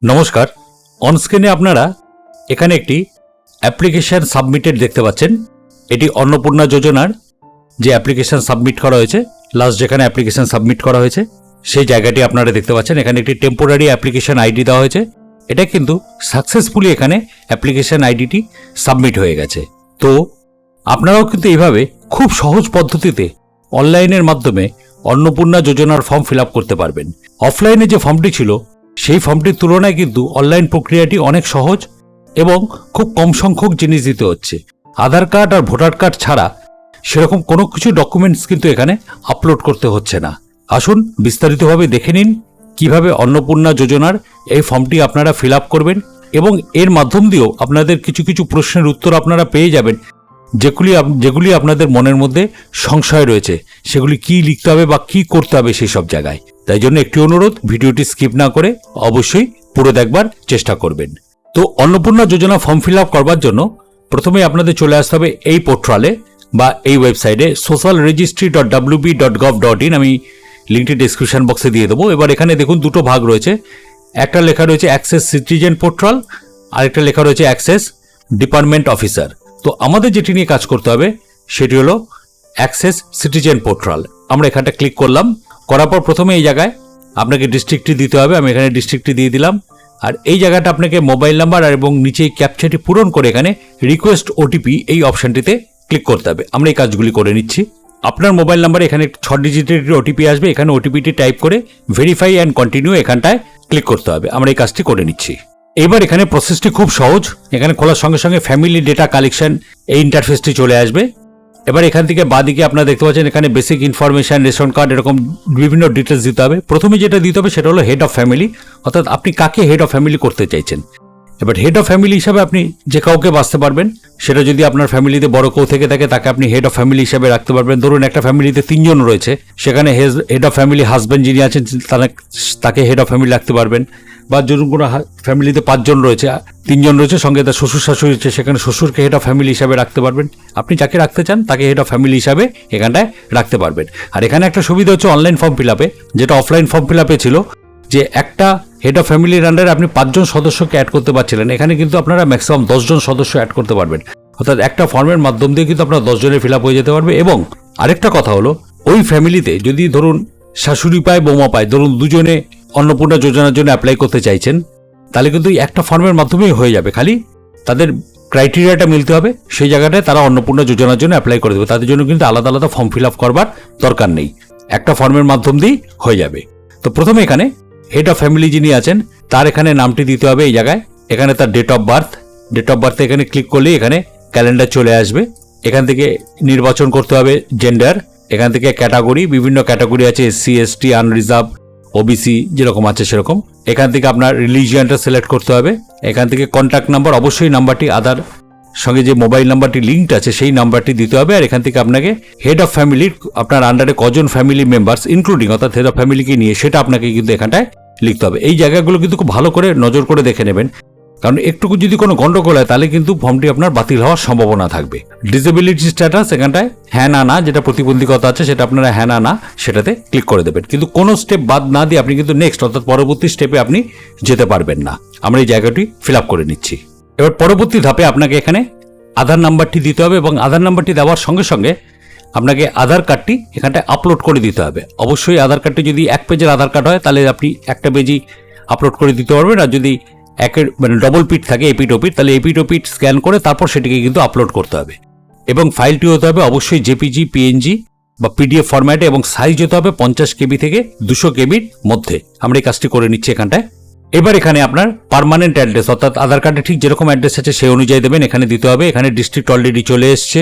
নমস্কার। অনস্ক্রিনে আপনারা এখানে একটি অ্যাপ্লিকেশন সাবমিটেড দেখতে পাচ্ছেন। এটি অন্নপূর্ণা যোজনার যে অ্যাপ্লিকেশন সাবমিট করা হয়েছে, লাস্ট যেখানে অ্যাপ্লিকেশন সাবমিট করা হয়েছে সেই জায়গাটি আপনারা দেখতে পাচ্ছেন। এখানে একটি টেম্পোরারি অ্যাপ্লিকেশন আইডি দেওয়া হয়েছে। এটা কিন্তু সাকসেসফুলি এখানে অ্যাপ্লিকেশন আইডিটি সাবমিট হয়ে গেছে। তো আপনারাও কিন্তু এইভাবে খুব সহজ পদ্ধতিতে অনলাইনের মাধ্যমে অন্নপূর্ণা যোজনার ফর্ম ফিল আপ করতে পারবেন। অফলাইনে যে ফর্মটি ছিল সেই ফর্মটির তুলনায় কিন্তু অনলাইন প্রক্রিয়াটি অনেক সহজ এবং খুব কম সংখ্যক জিনিস দিতে হচ্ছে। আধার কার্ড আর ভোটার কার্ড ছাড়া সেরকম কোনো কিছু ডকুমেন্টস কিন্তু এখানে আপলোড করতে হচ্ছে না। আসুন বিস্তারিতভাবে দেখে নিন কিভাবে অন্নপূর্ণা যোজনার এই ফর্মটি আপনারা ফিল আপ করবেন এবং এর মাধ্যম দিয়েও আপনাদের কিছু কিছু প্রশ্নের উত্তর আপনারা পেয়ে যাবেন, যেগুলি আপনাদের মনের মধ্যে সংশয় রয়েছে, সেগুলি কি লিখতে হবে বা কি করতে হবে সেই সব জায়গায়। তাই জন্য একটি অনুরোধ, ভিডিওটি স্কিপ না করে অবশ্যই পুরো দেখবার চেষ্টা করবেন। তো অন্নপূর্ণা যোজনা ফর্ম ফিল আপ করবার জন্য প্রথমে আপনাদের চলে আসতে হবে এই পোর্টালে বা এই ওয়েবসাইটে socialregistry.wb.gov.in। আমি লিঙ্কটি ডেসক্রিপশন বক্সে দিয়ে দেবো। এবার এখানে দেখুন দুটো ভাগ রয়েছে, একটা লেখা রয়েছে অ্যাক্সেস সিটিজেন পোর্টাল, আরেকটা লেখা রয়েছে অ্যাক্সেস ডিপার্টমেন্ট অফিসার। তো আমাদের যেটি নিয়ে কাজ করতে হবে সেটি হলো অ্যাক্সেস সিটিজেন পোর্টাল। আমরা এখানটা ক্লিক করলাম, করার পর প্রথমে এই জায়গায় আপনাকে ডিস্ট্রিক্টটি দিতে হবে। আমি এখানে ডিস্ট্রিক্টটি দিয়ে দিলাম। আর এই জায়গাটা আপনাকে মোবাইল নাম্বার আর এবং নিচে ক্যাপচাটি পূরণ করে এখানে রিকোয়েস্ট ওটিপি এই অপশনটিতে ক্লিক করতে হবে। আমরা এই কাজগুলি করে নিচ্ছি। আপনার মোবাইল নাম্বারে এখানে 6 ডিজিটের ওটিপি আসবে। এখানে ওটিপিটি টাইপ করে ভেরিফাই অ্যান্ড কন্টিনিউ এখানটায় ক্লিক করতে হবে। আমরা এই কাজটি করে নিচ্ছি। এবার এখানে প্রসেসটি খুব সহজ। এখানে খোলার সঙ্গে সঙ্গে ফ্যামিলি ডেটা কালেকশন এই ইন্টারফেসটি চলে আসবে। এবার এখান থেকে বাঁদিকে আপনারা দেখতে পাচ্ছেন এখানে বেসিক ইনফরমেশন, রেশন কার্ড, এরকম বিভিন্ন ডিটেলস দিতে হবে। প্রথমে যেটা দিতে হবে সেটা হলো হেড অফ ফ্যামিলি, অর্থাৎ আপনি কাকে হেড অফ ফ্যামিলি করতে চাইছেন। এবার হেড অফ ফ্যামিলি হিসাবে আপনি যে কাউকে বাঁচতে পারবেন, সেটা যদি আপনার ফ্যামিলিতে বড় কেউ থেকে থাকে তাকে আপনি হেড অফ ফ্যামিলি হিসাবে রাখতে পারবেন। ধরুন একটা ফ্যামিলিতে 3 জন রয়েছে, সেখানে হেড অফ ফ্যামিলি হাজব্যান্ড যিনি আছেন তাকে হেড অফ ফ্যামিলি রাখতে পারবেন। বা ধরুন কোনো ফ্যামিলিতে 5 জন রয়েছে, 3 জন রয়েছে, সঙ্গে তার শ্বশুর শাশুড়ি রয়েছে, সেখানে শ্বশুরকে হেড অফ ফ্যামিলি হিসাবে রাখতে পারবেন। আপনি যাকে রাখতে চান তাকে হেড অফ ফ্যামিলি হিসাবে এখানটায় রাখতে পারবেন। আর এখানে একটা সুবিধা হচ্ছে অনলাইন ফর্ম ফিল আপে, যেটা অফলাইন ফর্ম ফিল আপে ছিল যে একটা হেড অফ ফ্যামিলির আন্ডারে আপনি 5 জন সদস্যকে অ্যাড করতে পারছিলেন। এখানে কিন্তু আপনারা ম্যাক্সিমাম 10 জন সদস্য অ্যাড করতে পারবেন। অর্থাৎ একটা ফর্মের মাধ্যম দিয়ে কিন্তু আপনার 10 জনের ফিল আপ হয়ে যেতে পারবে। এবং আরেকটা কথা হলো, ওই ফ্যামিলিতে যদি ধরুন শাশুড়ি পায়, বৌমা পায়, ধরুন দুজনে অন্নপূর্ণা যোজনার জন্য অ্যাপ্লাই করতে চাইছেন, তাহলে কিন্তু একটা ফর্মের মাধ্যমেই হয়ে যাবে। খালি তাদের ক্রাইটেরিয়াটা মিলতে হবে, সেই জায়গাটায় তারা অন্নপূর্ণা যোজনার জন্য অ্যাপ্লাই করে দেবে। তাদের জন্য কিন্তু আলাদা আলাদা ফর্ম ফিল আপ করবার দরকার নেই, একটা ফর্মের মাধ্যম দিয়েই হয়ে যাবে। তো প্রথমে এখানে হেড অফ ফ্যামিলি যিনি আছেন তার এখানে নামটি দিতে হবে এই জায়গায়। এখানে তার ডেট অফ বার্থে এখানে ক্লিক করলেই এখানে ক্যালেন্ডার চলে আসবে। এখান থেকে নির্বাচন করতে হবে জেন্ডার। এখান থেকে ক্যাটাগরি, বিভিন্ন ক্যাটাগরি আছে, এসসি, এসটি, আনরিজার্ভ, ওবিসি, যেরকম আছে সেরকম। এখান থেকে আপনার রিলিজিয়ানটা সিলেক্ট করতে হবে। এখান থেকে কন্ট্যাক্ট নাম্বার, অবশ্যই নাম্বারটি আধার সঙ্গে যে মোবাইল নাম্বারটি লিঙ্কড আছে সেই নাম্বারটি দিতে হবে। আর এখান থেকে আপনাকে হেড অফ ফ্যামিলির আপনার আন্ডারে কজন ফ্যামিলি মেম্বার্স ইনক্লুডিং, অর্থাৎ হেড অফ ফ্যামিলিকে নিয়ে, সেটা আপনাকে কিন্তু এখানটায় লিখতে হবে। এই জায়গাগুলো কিন্তু খুব ভালো করে নজর করে দেখে নেবেন, কারণ একটুকু যদি কোনো গন্ডগোল হয় তাহলে কিন্তু ফর্মটি আপনার বাতিল হওয়ার সম্ভাবনা থাকবে। ডিসেবিলিটি স্ট্যাটাস এখানটায় হ্যাঁ না, যেটা প্রতিবন্ধকতা আছে সেটা আপনারা হ্যাঁ না সেটাতে ক্লিক করে দেবেন। কিন্তু কোনো স্টেপ বাদ না দিয়ে আপনি কিন্তু নেক্সট, অর্থাৎ পরবর্তী স্টেপে আপনি যেতে পারবেন না। আমরা এই জায়গাটি ফিল আপ করে নিচ্ছি। এবার পরবর্তী ধাপে আপনাকে এখানে আধার নাম্বারটি দিতে হবে এবং আধার নাম্বারটি দেওয়ার সঙ্গে সঙ্গে আপনাকে আধার কার্ডটি এখানটায় আপলোড করে দিতে হবে। অবশ্যই আধার কার্ডটি যদি 1 পেজের আধার কার্ড হয় তাহলে আপনি একটা পেজই আপলোড করে দিতে পারবেন। আর যদি ডবল পিট থাকে, এপিট ওপিট, তাহলে এপিট ওপিট স্ক্যান করে তারপর সেটিকে কিন্তু আপলোড করতে হবে। এবং ফাইলটি হতে হবে অবশ্যই জেপিজি, পিএনজি বা পিডিএফ ফরম্যাটে, এবং সাইজ হতে হবে 50 কেবি থেকে 200 কেবির মধ্যে। আমরা এই কাজটি করে নিচ্ছি এখানটায়। এবার এখানে আপনার পার্মানেন্ট অ্যাড্রেস, অর্থাৎ আধার কার্ডে ঠিক যেরকম অ্যাড্রেস আছে সেই অনুযায়ী দেবেন, এখানে দিতে হবে। এখানে ডিস্ট্রিক্ট অলরেডি চলে এসছে।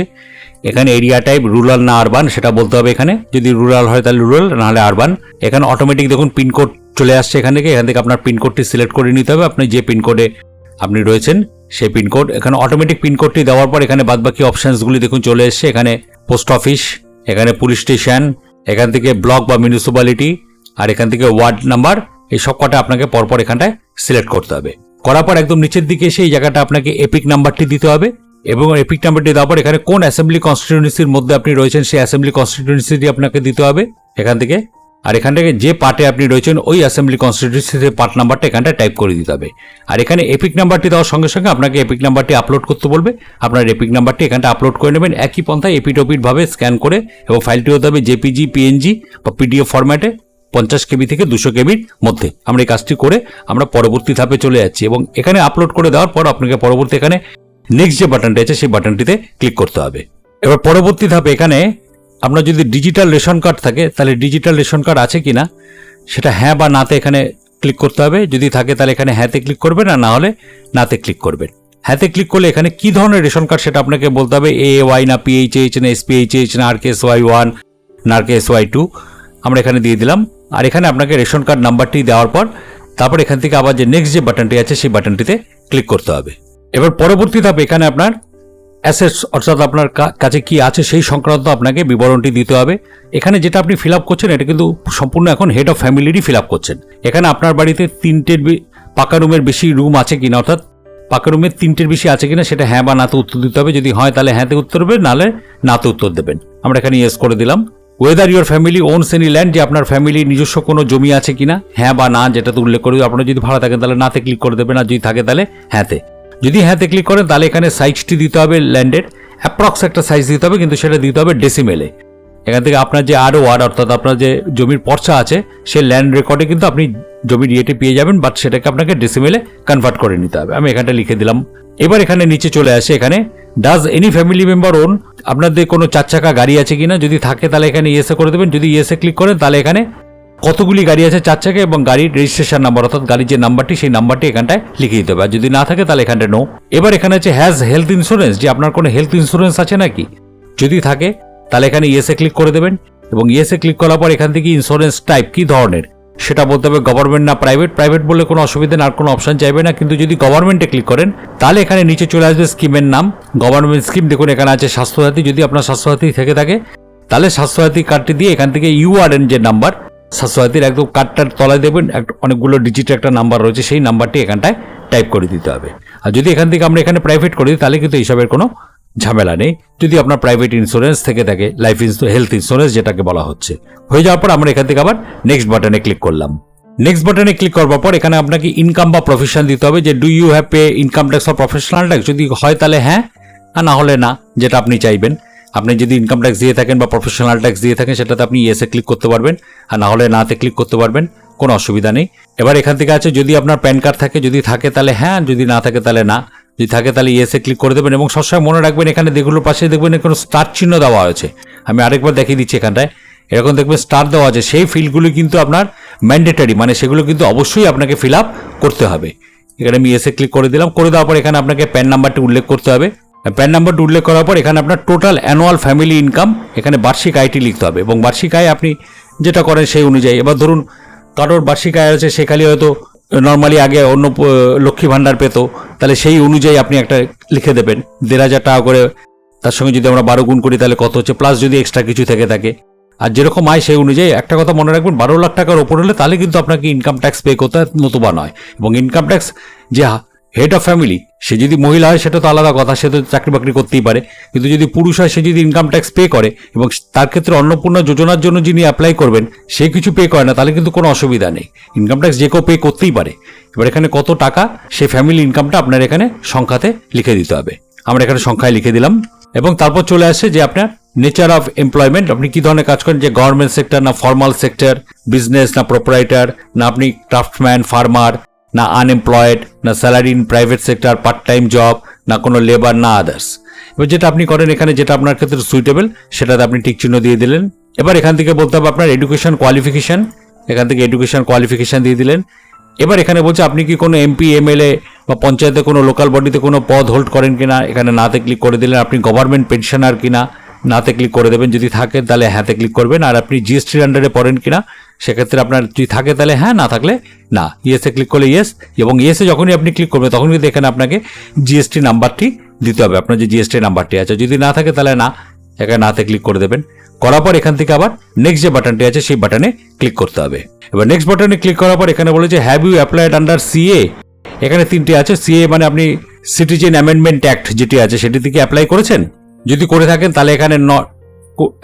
এখানে এরিয়া টাইপ রুরাল না আরবান সেটা বলতে হবে। এখানে যদি রুরাল হয় তাহলে রুরাল, নাহলে আরবান। এখানে অটোমেটিক দেখুন পিনকোড চলে আসছে। এখান থেকে আপনার পিনকোডটি সিলেক্ট করে নিতে হবে। আপনি যে পিনকোডে আপনি রয়েছেন সেই পিনকোড, এখানে অটোমেটিক পিনকোডটি দেওয়ার পর এখানে বাদবাকি অপশনসগুলি দেখুন চলে এসছে। এখানে পোস্ট অফিস, এখানে পুলিশ স্টেশন, এখান থেকে ব্লক বা মিউনিসিপ্যালিটি, আর এখান থেকে ওয়ার্ড নাম্বার, এই সব কটা আপনাকে পরপর এখানটায় সিলেক্ট করতে হবে। করার পর একদম নিচের দিকে এসে এই জায়গাটা আপনাকে এপিক নাম্বারটি দিতে হবে এবং এপিক নাম্বারটি দেওয়ার পর এখানে কোন অ্যাসেম্বলি কনস্টিটিউয়েন্সির মধ্যে আপনি রয়েছেন সেই অ্যাসেম্বলি কনস্টিটিউয়েন্সিটি আপনাকে দিতে হবে। এখান থেকে আর এখান থেকে যে পার্টে আপনি রয়েছেন ওই অ্যাসেম্বলি কনস্টিটিউয়েন্সিতে পার্ট নাম্বারটা এখানটা টাইপ করে দিতে হবে। আর এখানে এপিক নাম্বারটি দেওয়ার সঙ্গে সঙ্গে আপনাকে এপিক নাম্বারটি আপলোড করতে বলবে। আপনার এপিক নাম্বারটি এখানটা আপলোড করে নেবেন একই পন্থায় এপিটোপিটভাবে স্ক্যান করে, এবং ফাইলটি হতে হবে জেপিজি, পিএনজি বা পিডিএফ ফরম্যাটে 50 কেবি থেকে 200 কেবির মধ্যে। আমরা এই কাজটি করে আমরা পরবর্তী ধাপে চলে যাচ্ছি, এবং এখানে আপলোড করে দেওয়ার পর আপনাকে পরবর্তী এখানে নেক্সট যে বাটনটি আছে সেই বাটনটিতে ক্লিক করতে হবে। এবার পরবর্তী ধাপে এখানে আপনার যদি ডিজিটাল রেশন কার্ড থাকে তাহলে ডিজিটাল রেশন কার্ড আছে কিনা সেটা হ্যাঁ বা নাতে এখানে ক্লিক করতে হবে। যদি থাকে তাহলে এখানে হ্যাঁতে ক্লিক করবেন, আর না হলে নাতে ক্লিক করবেন। হ্যাঁতে ক্লিক করলে এখানে কি ধরনের রেশন কার্ড সেটা আপনাকে বলতে হবে, AAY না PHH না SPHH না RKSY1 না RKSY2 আমরা এখানে দিয়ে দিলাম। আর এখানে আপনাকে রেশন কার্ড নাম্বারটি দেওয়ার পর তারপর এখান থেকে আবার যে নেক্সট যে বাটনটি আছে সেই বাটনটিতে ক্লিক করতে হবে। এবার পরবর্তী ধাপে এখানে আপনার অ্যাসেটস অর্থাৎ আপনার কাছে কি আছে সেই সংক্রান্ত আপনাকে বিবরণটি দিতে হবে। এখানে যেটা আপনি ফিল আপ করছেন এটা কিন্তু সম্পূর্ণ এখন হেড অফ ফ্যামিলিরই ফিল আপ করছেন। এখানে আপনার বাড়িতে 3টের পাকা রুমের বেশি রুম আছে কিনা, অর্থাৎ পাকা রুমের 3টের বেশি আছে কিনা সেটা হ্যাঁ বা নাতে উত্তর দিতে হবে। যদি হয় তাহলে হ্যাঁতে উত্তর দেবেন, নাহলে নাতে উত্তর দেবেন। আমরা এখানে ইয়েস করে দিলাম। Weather your family ওনস any land, যে আপনার ফ্যামিলির নিজস্ব কোনো জমি আছে কিনা, হ্যাঁ বা না যেটাতে উল্লেখ করবে। আপনারা যদি ভাড়া থাকেন তাহলে নাতে ক্লিক করে দেবেন, আর যদি থাকে তাহলে হ্যাঁতে। যদি হ্যাঁতে ক্লিক করেন তাহলে এখানে সাইজটি দিতে হবে ল্যান্ডের, অ্যাপ্রক্স একটা সাইজ দিতে হবে, কিন্তু সেটা দিতে হবে ডেসিমেলে। এখান থেকে আপনার যে ROR অর্থাৎ আপনার যে জমির পর্চা আছে সেই ল্যান্ড রেকর্ডে কিন্তু আপনি জমির ইয়েটি পেয়ে যাবেন, বাট সেটাকে আপনাকে ডেসিমেলে কনভার্ট করে নিতে হবে। আমি এখানটা লিখে দিলাম। এবার এখানে নিচে চলে আসে, এখানে does any family member own, আপনাদের কোনো 4 চাকা গাড়ি আছে কিনা, যদি থাকে তাহলে এখানে ইয়েসে করে দেবেন। যদি ইয়েসে ক্লিক করেন তাহলে এখানে কতগুলি গাড়ি আছে 4 চাকা এবং গাড়ির রেজিস্ট্রেশন নাম্বার অর্থাৎ গাড়ির যে নাম্বারটি সেই নাম্বারটি এখানটায় লিখে দিতে হবে। আর যদি না থাকে তাহলে এখানটা নো। এবার এখানে আছে হ্যাজ হেলথ ইন্স্যুরেন্স, যে আপনার কোনো হেলথ ইন্স্যুরেন্স আছে নাকি, যদি থাকে তাহলে এখানে ইয়েসে ক্লিক করে দেবেন। এবং ইয়েসে ক্লিক করার পর এখান থেকে ইন্স্যুরেন্স টাইপ কি ধরনের সেটা বলতে হবে, গভর্নমেন্ট না প্রাইভেট। প্রাইভেট বললে কোনো অসুবিধা না, আর কোনো অপশন চাইবে না। কিন্তু যদি গভর্নমেন্টে ক্লিক করেন তাহলে এখানে নিচে চলে আসবে স্কিমের নাম, গভর্নমেন্ট স্কিম। দেখুন এখানে আছে স্বাস্থ্যসাথী, যদি আপনার স্বাস্থ্যসাথী থেকে থাকে তাহলে স্বাস্থ্যসাথী কার্ডটি দিয়ে এখান থেকে URN যে নাম্বার স্বাস্থ্যসাথীর একদম কার্ডটার তলায় দেবেন অনেকগুলো ডিজিটের একটা নাম্বার রয়েছে, সেই নাম্বারটি এখানটায় টাইপ করে দিতে হবে। আর যদি এখান থেকে আমরা এখানে প্রাইভেট করি তাহলে কিন্তু এইসবের কোনো ঝামেলা নেই। যদি আপনার প্রাইভেট ইন্স্যুরেন্স থেকে থাকে, লাইফ হেলথ ইন্স্যুরেন্স যেটাকে বলা হচ্ছে, হয়ে যাওয়ার পর আমরা এখান থেকে আবার নেক্সট বাটনে ক্লিক করলাম। নেক্সট বাটনে ক্লিক করবার পর এখানে আপনাকে ইনকাম বা প্রফেশন দিতে হবে, যে do you have pay income tax or professional tax. যদি হয় তাহলে হ্যাঁ, আর না হলে না, যেটা আপনি চাইবেন। আপনি যদি ইনকাম ট্যাক্স দিয়ে থাকেন বা প্রফেশনাল ট্যাক্স দিয়ে থাকেন সেটাতে আপনি ইয়েসে ক্লিক করতে পারবেন, আর না হলে নাতে ক্লিক করতে পারবেন, কোনো অসুবিধা নেই। এবার এখান থেকে আছে যদি আপনার প্যান কার্ড থাকে, যদি থাকে তাহলে হ্যাঁ, যদি না থাকে তাহলে না। যদি থাকে তাহলে ইয়েসে ক্লিক করে দেবেন। এবং সবসময় মনে রাখবেন এখানে যেগুলোর পাশে দেখবেন কোনো স্টার চিহ্ন দেওয়া হয়েছে, আমি আরেকবার দেখিয়ে দিচ্ছি। এখানটায় এরকম দেখবেন স্টার দেওয়া আছে, সেই ফিল্ডগুলো কিন্তু আপনার ম্যান্ডেটারি, মানে সেগুলো কিন্তু অবশ্যই আপনাকে ফিল আপ করতে হবে। এখানে আমি ইয়েসে ক্লিক করে দিলাম। করে দেওয়ার পর এখানে আপনাকে প্যান নাম্বারটি উল্লেখ করতে হবে। প্যান নাম্বারটি উল্লেখ করার পর এখানে আপনার টোটাল অ্যানুয়াল ফ্যামিলি ইনকাম, এখানে বার্ষিক আয়টি লিখতে হবে, এবং বার্ষিক আয় আপনি যেটা করেন সেই অনুযায়ী। এবার ধরুন কারোর বার্ষিক আয় আছে সে খালি হয়তো নর্মালি আগে অন্য লক্ষ্মী ভাণ্ডার পেত, তাহলে সেই অনুযায়ী আপনি একটা লিখে দেবেন 1,500 টাকা করে। তার সঙ্গে যদি আমরা 12 গুণ করি তাহলে কত হচ্ছে, প্লাস যদি এক্সট্রা কিছু থেকে থাকে। আর যেরকম আয় সেই অনুযায়ী। একটা কথা মনে রাখবেন, 12 লাখ টাকার ওপর হলে তাহলে কিন্তু আপনাকে ইনকাম ট্যাক্স পে করতে হয়, নতুবা নয়। এবং ইনকাম ট্যাক্স যে হেড অফ ফ্যামিলি, সে যদি মহিলা হয় সেটা তো আলাদা কথা, সে তো চাকরি বাকরি করতেই পারে। কিন্তু যদি পুরুষ হয় সে যদি ইনকাম ট্যাক্স পে করে এবং তার ক্ষেত্রে অন্নপূর্ণা যোজনার জন্য যিনি অ্যাপ্লাই করবেন সে কিছু পে করে না, তাহলে কিন্তু কোনো অসুবিধা নেই। ইনকাম ট্যাক্স যে কেউ পে করতেই পারে। এবার এখানে কত টাকা সেই ফ্যামিলি ইনকামটা আপনার এখানে সংখ্যাতে লিখে দিতে হবে। আমরা এখানে সংখ্যায় লিখে দিলাম। এবং তারপর চলে আসছে যে আপনার নেচার অফ এমপ্লয়মেন্ট, আপনি কি ধরনের কাজ করেন, যে গভর্নমেন্ট সেক্টর না ফর্মাল সেক্টর, বিজনেস না প্রোপ্রাইটার, না আপনি ক্রাফটম্যান, ফার্মার, না আনএমপ্লয়েড, না salary in private sector, part time job, না কোনো লেবার, না আদার্স। এবার যেটা আপনি করেন এখানে, যেটা আপনার ক্ষেত্রে সুইটেবল সেটাতে আপনি টিক চিহ্ন দিয়ে দিলেন। এবার এখান থেকে বলতে হবে আপনার এডুকেশন কোয়ালিফিকেশন, এখান থেকে এডুকেশন কোয়ালিফিকেশন দিয়ে দিলেন। এবার এখানে বলছে আপনি কি কোনো এমপি, MLA বা পঞ্চায়েতে কোনো লোকাল বডিতে কোনো পদ হোল্ড করেন কিনা, এখানে নাতে ক্লিক করে দিলেন। আপনি গভর্নমেন্ট পেনশনার কিনা, নাতে ক্লিক করে দেবেন। যদি থাকে তাহলে হ্যাঁতে ক্লিক করবেন। আর আপনি জিএসটির আন্ডারে পড়েন কিনা, সেক্ষেত্রে আপনার যদি থাকে তাহলে হ্যাঁ, না থাকলে না। ইয়েসে ক্লিক করলে ইয়েস, এবং ইয়েসে যখনই আপনি ক্লিক করবেন তখন কিন্তু এখানে আপনাকে জিএসটি নাম্বারটি দিতে হবে, আপনার যে জিএসটি নাম্বারটি আছে। যদি না থাকে তাহলে না, এখানে নাতে ক্লিক করে দেবেন। করার পর এখান থেকে আবার নেক্সট যে বাটনটি আছে সেই বাটনে ক্লিক করতে হবে। এবার নেক্সট বাটনে ক্লিক করার পর এখানে বলেছে have you applied under CA, এখানে 3টে আছে। CA মানে আপনি সিটিজেন অ্যামেন্ডমেন্ট অ্যাক্ট যেটি আছে সেটি থেকে অ্যাপ্লাই করেছেন। যদি করে থাকেন তাহলে এখানে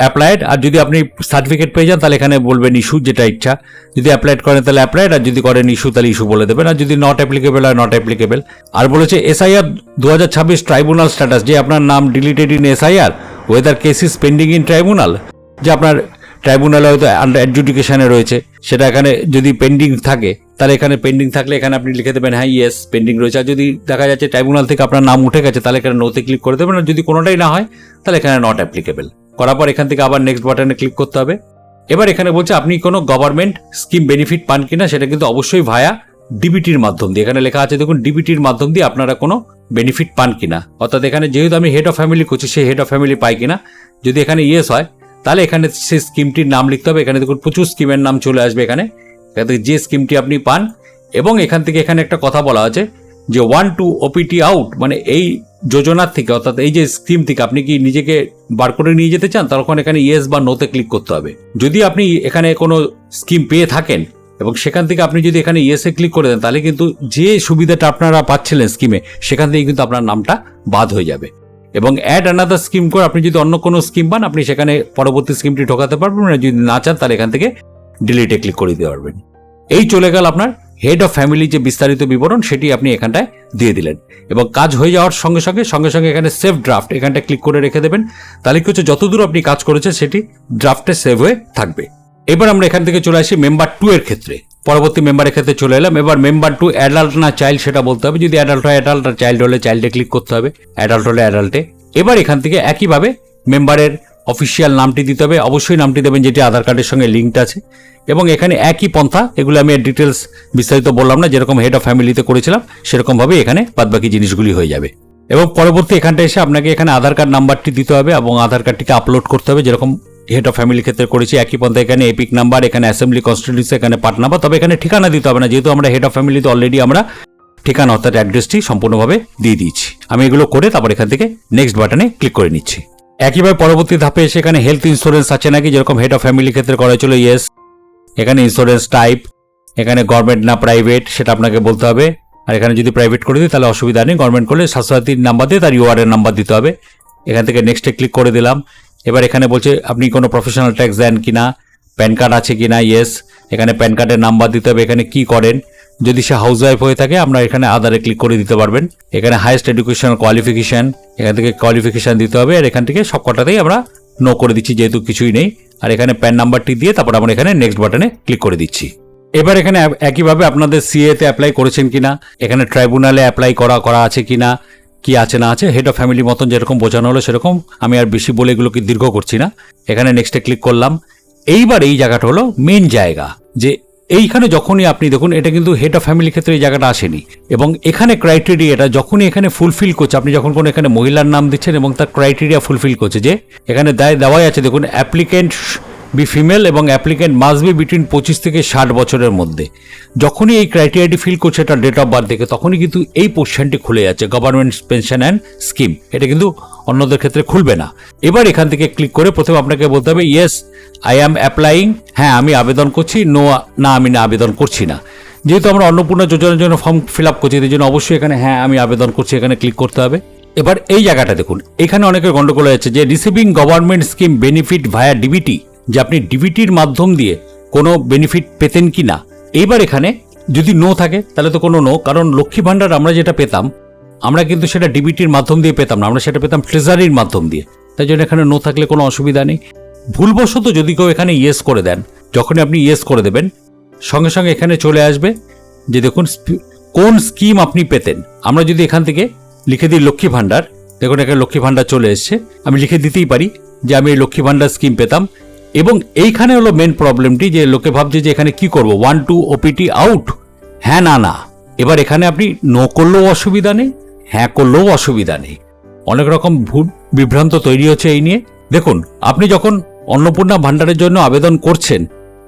অ্যাপ্লাইড, আর যদি আপনি সার্টিফিকেট পেয়ে যান তাহলে এখানে বলবেন ইস্যু, যেটা ইচ্ছা। যদি অ্যাপ্লাইড করেন তাহলে অ্যাপ্লাইড, আর যদি করেন ইস্যু তাহলে ইস্যু বলে দেবেন, আর যদি নট অ্যাপ্লিকেবল হয় নট অ্যাপ্লিকেবল। আর বলেছে SIR 2026 ট্রাইব্যুনাল স্ট্যাটাস, যে আপনার নাম deleted in SIR, weather case is pending in tribunal, যে আপনার ট্রাইব্যুনালে হয়তো আন্ডার অ্যাডজুডিকেশনে রয়েছে, সেটা এখানে যদি পেন্ডিং থাকে তাহলে এখানে পেন্ডিং থাকলে এখানে আপনি লিখে দেবেন হ্যাঁ ইয়েস পেন্ডিং রয়েছে। আর যদি দেখা যাচ্ছে ট্রাইব্যুনাল থেকে আপনার নাম উঠে গেছে তাহলে এখানে নোতে ক্লিক করে দেবেন, আর যদি কোনোটাই না হয় তাহলে এখানে নট অ্যাপ্লিকেবল করার পর এখান থেকে আবার নেক্সট বাটনে ক্লিক করতে হবে। এবার এখানে বলছে আপনি কোনো গভর্নমেন্ট স্কিম বেনিফিট পান কিনা, সেটা কিন্তু অবশ্যই ভায়া ডিবিটির মাধ্যম দিয়ে, এখানে লেখা আছে দেখুন ডিবিটির মাধ্যম দিয়ে আপনারা কোনো বেনিফিট পান কিনা, অর্থাৎ এখানে যেহেতু আমি হেড অফ ফ্যামিলি করছি সেই হেড অফ ফ্যামিলি পাই কিনা। যদি এখানে ইয়েস হয় তাহলে এখানে সেই স্কিমটির নাম লিখতে হবে। এখানে দেখুন প্রচুর স্কিমের নাম চলে আসবে এখানে থেকে যে স্কিমটি আপনি পান, এবং এখান থেকে এখানে একটা কথা বলা আছে যে 1 to OPT আউট, মানে এই যোজনার থেকে অর্থাৎ এই যে স্কিম থেকে আপনি কি নিজেকে বার করে নিয়ে যেতে চান, তখন এখানে ইয়েস বা নোতে ক্লিক করতে হবে। যদি আপনি এখানে কোনো স্কিম পেয়ে থাকেন এবং সেখান থেকে আপনি যদি এখানে ইয়েসে ক্লিক করে দেন তাহলে কিন্তু যে সুবিধাটা আপনারা পাচ্ছিলেন স্কিমে সেখান থেকে কিন্তু আপনার নামটা বাদ হয়ে যাবে। এবং অ্যাড অ্যানাদার স্কিম করে আপনি যদি অন্য কোনো স্কিম পান আপনি সেখানে পরবর্তী স্কিমটি ঢোকাতে পারবেন, যদি না চান তাহলে এখান থেকে ডিলিটে ক্লিক করে দিতে পারবেন। এই চলে গেল আপনার হেড অফ ফ্যামিলি যে বিস্তারিত বিবরণ, সেটি আপনি এখানটায় দিয়ে দিলেন এবং কাজ হয়ে যাওয়ার সঙ্গে সঙ্গে এখানে সেভ ড্রাফট এখানটা ক্লিক করে রেখে দেবেন। তাহলে কি হচ্ছে, যতদূর আপনি কাজ করেছেন সেটি ড্রাফটে সেভ হয়ে থাকবে। এবার আমরা এখান থেকে চলে আসি মেম্বার 2 এর ক্ষেত্রে, পরবর্তী মেম্বারের ক্ষেত্রে চলে এলাম। এবার মেম্বার 2 অ্যাডাল্ট না চাইল্ড সেটা বলতে হবে, যদি অ্যাডাল্ট হয় অ্যাডাল্ট, আর চাইল্ড হলে চাইল্ডে ক্লিক করতে হবে, অ্যাডাল্ট হলে অ্যাডাল্টে। এবার এখান থেকে একইভাবে মেম্বারের অফিসিয়াল নামটি দিতে হবে, অবশ্যই নামটি দেবেন যেটি আধার কার্ডের সঙ্গে লিঙ্কড আছে, এবং এখানে একই পন্থা, এগুলো আমি ডিটেলস বিস্তারিত বললাম না, যেরকম হেড অফ ফ্যামিলিতে করেছিলাম সেরকমভাবে এখানে বাদবাকি জিনিসগুলি হয়ে যাবে। এবং পরবর্তী এখানটা এসে আপনাকে এখানে আধার কার্ড নাম্বারটি দিতে হবে এবং আধার কার্ডটিকে আপলোড করতে হবে, যেরকম হেড অফ ফ্যামিলির ক্ষেত্রে করেছি একই পন্থা। এখানে এপিক নাম্বার, এখানে অ্যাসেম্বলি কনস্টিটিউয়েন্সি, এখানে পার্ট নাম্বার, তবে এখানে ঠিকানা দিতে হবে না, যেহেতু আমরা হেড অফ ফ্যামিলিতে অলরেডি আমরা ঠিকানা অর্থাৎ অ্যাড্রেসটি সম্পূর্ণভাবে দিয়ে দিয়েছি। আমি এগুলো করে তারপর এখান থেকে নেক্সট বাটনে ক্লিক করে নিচ্ছি। একইভাবে পরবর্তী ধাপে এসে এখানে হেলথ ইন্স্যুরেন্স আছে নাকি, যেরকম হেড অফ ফ্যামিলির ক্ষেত্রে করা ছিল ইয়েস। এখানে ইন্স্যুরেন্স টাইপ, এখানে গভর্নমেন্ট না প্রাইভেট সেটা আপনাকে বলতে হবে, আর এখানে যদি প্রাইভেট করে দিই তাহলে অসুবিধা নেই, গভর্নমেন্ট করলে স্বাস্থ্যসাথীর নাম্বার দিয়ে তার URN নাম্বার দিতে হবে। এখান থেকে নেক্সটে ক্লিক করে দিলাম। এবার এখানে বলছে আপনি কোনো প্রফেশনাল ট্যাক্স দেন কিনা, প্যান কার্ড আছে কিনা, ইয়েস। এখানে প্যান কার্ডের নাম্বার দিতে হবে, এখানে কি করেন, যদি সে হাউস ওয়াইফ হয়ে থাকে আমরা এখানে আধারে ক্লিক করে দিতে পারবেন। এখানে হাইয়েস্ট এডুকেশনাল কোয়ালিফিকেশন, এখান থেকে কোয়ালিফিকেশন দিতে হবে, আর এখান থেকে সব কটাতেই আমরা নো করে দিচ্ছি যেহেতু কিছুই নেই। আর এখানে প্যান নাম্বারটি দিয়ে তারপর আমরা এখানে নেক্সট বাটনে ক্লিক করে দিচ্ছি। এবার এখানে একইভাবে আপনাদের সিএতে অ্যাপ্লাই করেছেন কিনা, এখানে ট্রাইব্যুনালে অ্যাপ্লাই করা আছে কিনা, কি আছে না আছে, হেড অফ ফ্যামিলি মতন যেরকম বোঝানো হলো সেরকম, আমি আর বেশি বলে এগুলোকে দীর্ঘ করছি না। এখানে নেক্সটে ক্লিক করলাম। এইবার এই জায়গাটা হলো মেন জায়গা, যে এইখানে যখনই আপনি দেখুন এটা কিন্তু হেড অফ ফ্যামিলির ক্ষেত্রে এই জায়গাটা আসেনি, এবং এখানে ক্রাইটেরিয়াটা যখনই এখানে ফুলফিল করছে, আপনি যখন কোনো এখানে মহিলার নাম দিচ্ছেন এবং তার ক্রাইটেরিয়া ফুলফিল করছে, যে এখানে দেওয়াই আছে দেখুন অ্যাপ্লিকেন্ট বি ফিমেল এবং অ্যাপ্লিকেন্ট মাস্ট বি বিটুইন 25 থেকে 60 বছরের মধ্যে, যখনই এই ক্রাইটেরিয়াটি ফিল করছে এটা ডেট অফ বার্থ থেকে, তখনই কিন্তু এই পোর্শনটি খুলে যাচ্ছে গভর্নমেন্ট পেনশন অ্যান্ড স্কিম, এটা কিন্তু অন্যদের ক্ষেত্রে খুলবে না। এবার এখান থেকে ক্লিক করে প্রথমে আপনাকে বলতে হবে ইয়েস আই অ্যাম অ্যাপ্লাইং, হ্যাঁ আমি আবেদন করছি, নো না আমি না আবেদন করছি না। যেহেতু আমরা অন্নপূর্ণা যোজনার জন্য ফর্ম ফিল আপ করছি, এই জন্য অবশ্যই এখানে হ্যাঁ আমি আবেদন করছি এখানে ক্লিক করতে হবে। এবার এই জায়গাটা দেখুন, এখানে অনেকের গন্ডগোল হয়ে যাচ্ছে যে রিসিভিং গভর্নমেন্ট স্কিম বেনিফিট ভায়া ডিবিটি, যে আপনি ডিবিটির মাধ্যম দিয়ে কোনো বেনিফিট পেতেন কি না। এইবার এখানে যদি নো থাকে তাহলে তো কোনো নো, কারণ লক্ষ্মী ভাণ্ডার আমরা যেটা পেতাম আমরা কিন্তু সেটা ডিবিটির মাধ্যম দিয়ে পেতাম না, আমরা সেটা পেতাম ট্রেজারির মাধ্যম দিয়ে, তাই জন্য এখানে নো থাকলে কোনো অসুবিধা নেই। ভুলবশত যদি কেউ এখানে ইয়েস করে দেন, যখনই আপনি ইয়েস করে দেবেন সঙ্গে সঙ্গে এখানে চলে আসবে যে দেখুন কোন স্কিম আপনি পেতেন। আমরা যদি এখান থেকে লিখে দিই লক্ষ্মী ভাণ্ডার, দেখুন এখানে লক্ষ্মী ভাণ্ডার চলে এসছে, আমি লিখে দিতেই পারি যে আমি এই লক্ষ্মী ভাণ্ডার স্কিম পেতাম। এবং এইখানে হলো মেন প্রবলেমটি, যে লোকে ভাবছে যে এখানে কি করব 1 to OPT আউট, হ্যাঁ না না। এবার এখানে আপনি নো করলেও অসুবিধা নেই, হ্যাঁ করলেও অসুবিধা নেই, অনেক রকম ভুল বিভ্রান্ত তৈরি হচ্ছে এই নিয়ে। দেখুন আপনি যখন অন্নপূর্ণা ভাণ্ডারের জন্য আবেদন করছেন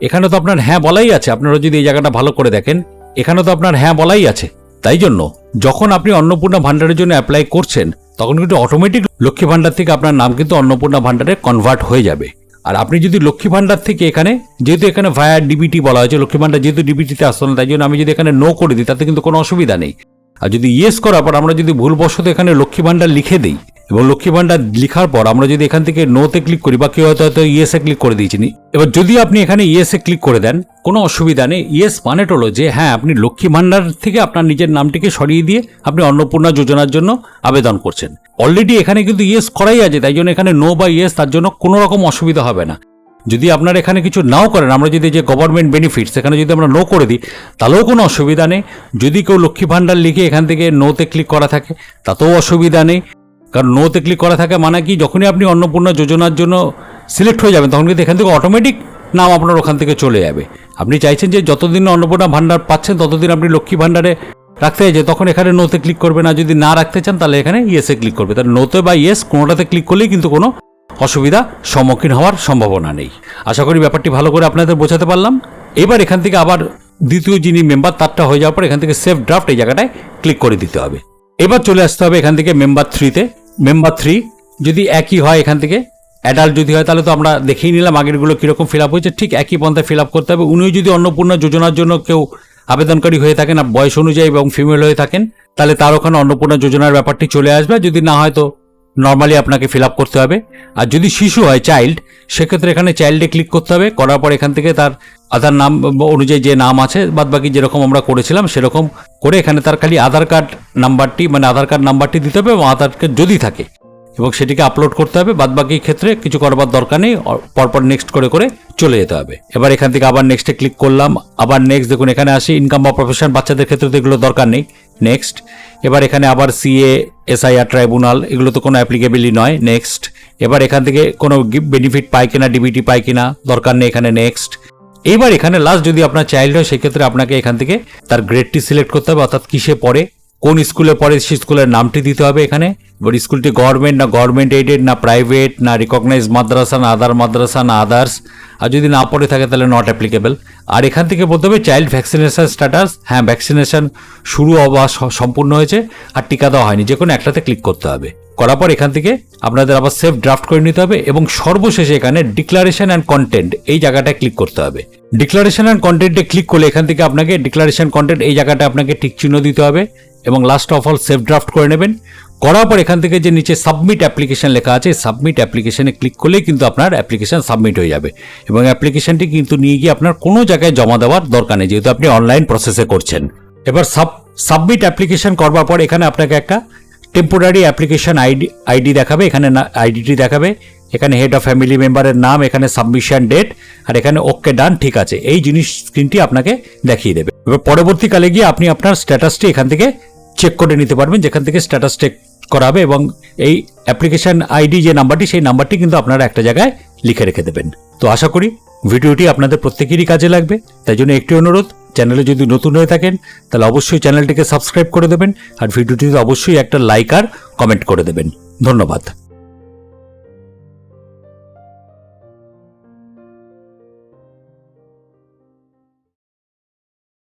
এখানে তো আপনার হ্যাঁ বলাই আছে, আপনারা যদি এই জায়গাটা ভালো করে দেখেন এখানে তো আপনার হ্যাঁ বলাই আছে। তাই জন্য যখন আপনি অন্নপূর্ণা ভাণ্ডারের জন্য অ্যাপ্লাই করছেন তখন কিন্তু অটোমেটিক লক্ষ্মী ভাণ্ডার থেকে আপনার নাম কিন্তু অন্নপূর্ণা ভাণ্ডারে কনভার্ট হয়ে যাবে। আর আপনি যদি লক্ষ্মী ভাণ্ডার থেকে এখানে, যেহেতু এখানে ভায়া ডিবিটি বলা হয়েছে, লক্ষ্মী ভাণ্ডার যেহেতু ডিবিটিতে আসতো না, তাই জন্য আমি যদি এখানে নো করে দিই তাতে কিন্তু কোনো অসুবিধা নেই। আর যদি ইয়েস করার পর আমরা যদি ভুলবশত এখানে লক্ষ্মী ভাণ্ডার লিখে দিই এবং লক্ষ্মী ভাণ্ডার লেখার পর আমরা যদি এখান থেকে নোতে ক্লিক করি বা কেউ হয়তো ইয়েসে ক্লিক করে দিয়েছি, এবার যদি আপনি এখানে ইয়েসে ক্লিক করে দেন কোনো অসুবিধা নেই। ইয়েস মানে হলো যে হ্যাঁ, আপনি লক্ষ্মী ভাণ্ডার থেকে আপনার নিজের নামটিকে সরিয়ে দিয়ে আপনি অন্নপূর্ণা যোজনার জন্য আবেদন করছেন। অলরেডি এখানে কিন্তু ইয়েস করাই আছে, তাই জন্য এখানে নো বা ইয়েস তার জন্য কোনো রকম অসুবিধা হবে না। যদি আপনারা এখানে কিছু নাও করেন, আমরা যদি যে গভর্নমেন্ট বেনিফিটস এখানে যদি আমরা নো করে দিই তাহলেও কোনো অসুবিধা নেই। যদি কেউ লক্ষ্মী ভাণ্ডার লিখে এখান থেকে নোতে ক্লিক করা থাকে তাতেও অসুবিধা নেই, কারণ নোতে ক্লিক করা থাকে মানে কি, যখনই আপনি অন্নপূর্ণা যোজনার জন্য সিলেক্ট হয়ে যাবেন তখন কিন্তু এখান থেকে অটোমেটিক নাম আপনার ওখান থেকে চলে যাবে। আপনি চাইছেন যে যতদিন অন্নপূর্ণা ভাণ্ডার পাচ্ছেন ততদিন আপনি লক্ষ্মী ভাণ্ডারে রাখতে চাইছে, তখন এখানে নোতে ক্লিক করবে না। যদি না রাখতে চান তাহলে এখানে ইয়েসে ক্লিক করবে। তাহলে নোতে বা ইয়েস কোনোটাতে ক্লিক করলেই কিন্তু কোনো অসুবিধা সম্মুখীন হওয়ার সম্ভাবনা নেই। আশা করি ব্যাপারটি ভালো করে আপনাদের বোঝাতে পারলাম। এবার এখান থেকে আবার দ্বিতীয় যিনি মেম্বার তারটা হয়ে যাওয়ার পর এখান থেকে সেভ ড্রাফট এই জায়গাটায় ক্লিক করে দিতে হবে। এবার চলে আসতে হবে এখান থেকে মেম্বার 3-তে। মেম্বার 3 যদি একই হয়, এখান থেকে অ্যাডাল্ট যদি হয় তাহলে তো আমরা দেখেই নিলাম আগেরগুলো কীরকম ফিল আপ হয়েছে, ঠিক একই পন্থায় ফিল আপ করতে হবে। উনিও যদি অন্নপূর্ণা যোজনার জন্য কেউ আবেদনকারী হয়ে থাকেন আর বয়স অনুযায়ী এবং ফিমেল হয়ে থাকেন তাহলে তার ওখানে অন্নপূর্ণা যোজনার ব্যাপারটি চলে আসবে। যদি না হয় তো নর্মালি আপনাকে ফিল আপ করতে হবে। আর যদি শিশু হয়, চাইল্ড, সেক্ষেত্রে এখানে চাইল্ডে ক্লিক করতে হবে। করার পর এখান থেকে তার আধার নাম অনুযায়ী যে নাম আছে বাদবাকি যেরকম আমরা করেছিলাম সেরকম করে এখানে তার খালি আধার কার্ড নাম্বারটি মানে আধার কার্ড নাম্বারটি দিতে হবে এবং আধার কার্ড যদি থাকে এবং সেটিকে আপলোড করতে হবে। বাদবাকি ক্ষেত্রে কিছু করবার দরকার নেই, পরপর নেক্সট করে করে চলে যেতে হবে। এবার এখান থেকে আবার নেক্সটে ক্লিক করলাম, আবার নেক্সট। দেখুন এখানে আসি ইনকাম বা প্রফেশন, বাচ্চাদের ক্ষেত্রে তো এগুলো দরকার নেই, নেক্সট। এবার এখানে আবার সিএ, এসআইআর, ট্রাইব্যুনাল এগুলো তো কোনো অ্যাপ্লিকেবলই নয়, নেক্সট। এবার এখান থেকে কোনো বেনিফিট পায় কিনা, ডিবিটি পায় কিনা, দরকার নেই, এখানে নেক্সট। এইবার এখানে লাস্ট যদি আপনার চাইল্ড হয় সেক্ষেত্রে আপনাকে এখান থেকে তার গ্রেডটি সিলেক্ট করতে হবে, অর্থাৎ কিসে পড়ে, কোন স্কুলে পড়ে সেই স্কুলের নামটি দিতে হবে এখানে। এবার স্কুলটি গভর্নমেন্ট না গভর্নমেন্ট এইডেড না প্রাইভেট না রিকগনাইজ মাদ্রাসা না আদার মাদ্রাসা না আদার্স, আর যদি না পড়ে থাকে তাহলে নট অ্যাপ্লিকেবল। আর এখান থেকে বলতে হবে চাইল্ড ভ্যাকসিনেশন স্ট্যাটাস, হ্যাঁ ভ্যাকসিনেশন শুরু হওয়া সম্পূর্ণ হয়েছে আর টিকা দেওয়া হয়নি, যে কোনো একটাতে ক্লিক করতে হবে। করার পর এখান থেকে আপনাদের আবার সেভ ড্রাফট করে নিতে হবে এবং সর্বশেষে এখানে ডিক্লারেশন অ্যান্ড কন্টেন্ট এই জায়গাটায় ক্লিক করতে হবে। ডিক্লারেশন অ্যান্ড কন্টেন্টে ক্লিক করলে এখান থেকে আপনাকে ডিক্লারেশন কন্টেন্ট এই জায়গাটা আপনাকে টিক চিহ্ন দিতে হবে এবং last of all save draft করে নেবেন। করার পর এখান থেকে যে নিচে সাবমিট অ্যাপ্লিকেশন লেখা আছে, সাবমিট অ্যাপ্লিকেশনে ক্লিক করলেই কিন্তু আপনার অ্যাপ্লিকেশন সাবমিট হয়ে যাবে এবং অ্যাপ্লিকেশনটি কিন্তু নিয়ে গিয়ে আপনার কোনো জায়গায় জমা দেওয়ার দরকার নেই, যেহেতু আপনি অনলাইন প্রসেসে করছেন। এবার সাবমিট অ্যাপ্লিকেশন করবার পর এখানে আপনাকে একটা টেম্পোরারি অ্যাপ্লিকেশন আইডি দেখাবে, এখানে আইডিটি দেখাবে, এখানে হেড অফ ফ্যামিলি মেম্বারের নাম, এখানে সাবমিশন ডেট আর এখানে ওকে ডান ঠিক আছে এই জিনিস স্ক্রিনটি আপনাকে দেখিয়ে দেবে। এবার পরবর্তীকালে গিয়ে আপনি আপনার স্ট্যাটাসটি এখান থেকে চেক করে নিতে পারবেন, যেখান থেকে স্ট্যাটাস চেক করা হবে এবং এই অ্যাপ্লিকেশন আইডি যে নাম্বারটি সেই নাম্বারটি কিন্তু আপনারা একটা জায়গায় লিখে রেখে দেবেন। তো আশা করি ভিডিওটি আপনাদের প্রত্যেকেরই কাজে লাগবে, তাই জন্য একটি অনুরোধ, চ্যানেলে যদি নতুন হয়ে থাকেন তাহলে অবশ্যই চ্যানেলটিকে সাবস্ক্রাইব করে দেবেন আর ভিডিওটিতে অবশ্যই একটা লাইক আর কমেন্ট করে দেবেন। ধন্যবাদ।